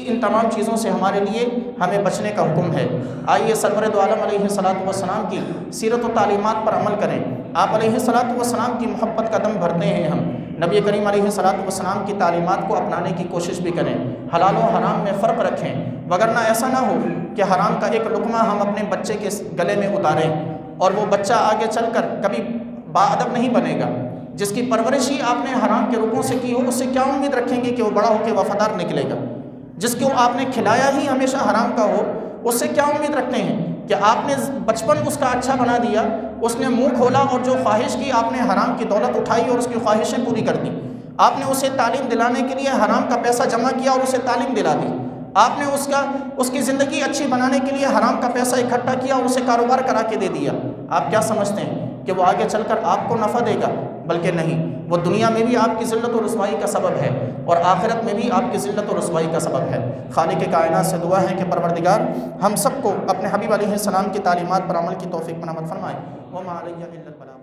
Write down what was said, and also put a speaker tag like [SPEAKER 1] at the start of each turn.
[SPEAKER 1] ان تمام چیزوں سے ہمارے لیے ہمیں بچنے کا حکم ہے۔ آئیے سرور دو عالم علیہ الصلوۃ والسلام کی سیرت و تعلیمات پر عمل کریں۔ آپ علیہ الصلوۃ والسلام کی محبت کا دم بھرتے ہیں ہم، نبی کریم علیہ الصلوۃ والسلام کی تعلیمات کو اپنانے کی کوشش بھی کریں، حلال و حرام میں فرق رکھیں، وگرنہ ایسا نہ ہو کہ حرام کا ایک لقمہ ہم اپنے بچے کے گلے میں اتاریں اور وہ بچہ آگے چل کر کبھی باادب نہیں بنے گا۔ جس کی پرورش ہی آپ نے حرام کے رخوں سے کی ہو، اس سے کیا امید رکھیں گے کہ وہ بڑا ہو کے وفادار نکلے گا؟ جس کو آپ نے کھلایا ہی ہمیشہ حرام کا ہو، اس سے کیا امید رکھتے ہیں کہ آپ نے بچپن اس کا اچھا بنا دیا، اس نے منہ کھولا اور جو خواہش کی آپ نے حرام کی دولت اٹھائی اور اس کی خواہشیں پوری کر دی۔ آپ نے اسے تعلیم دلانے کے لیے حرام کا پیسہ جمع کیا اور اسے تعلیم دلا دی۔ آپ نے اس کی زندگی اچھی بنانے کے لیے حرام کا پیسہ اکٹھا کیا اور اسے کاروبار کرا کے دے دیا۔ آپ کیا سمجھتے ہیں کہ وہ آگے چل کر آپ کو نفع دے گا؟ بلکہ نہیں، وہ دنیا میں بھی آپ کی ذلت و رسوائی کا سبب ہے اور آخرت میں بھی آپ کی ذلت و رسوائی کا سبب ہے۔ خالق کائنات سے دعا ہے کہ پروردگار ہم سب کو اپنے حبیب علیہ السلام کی تعلیمات پر عمل کی توفیق عنایت فرمائے۔ وما علیہ الا البلاغ۔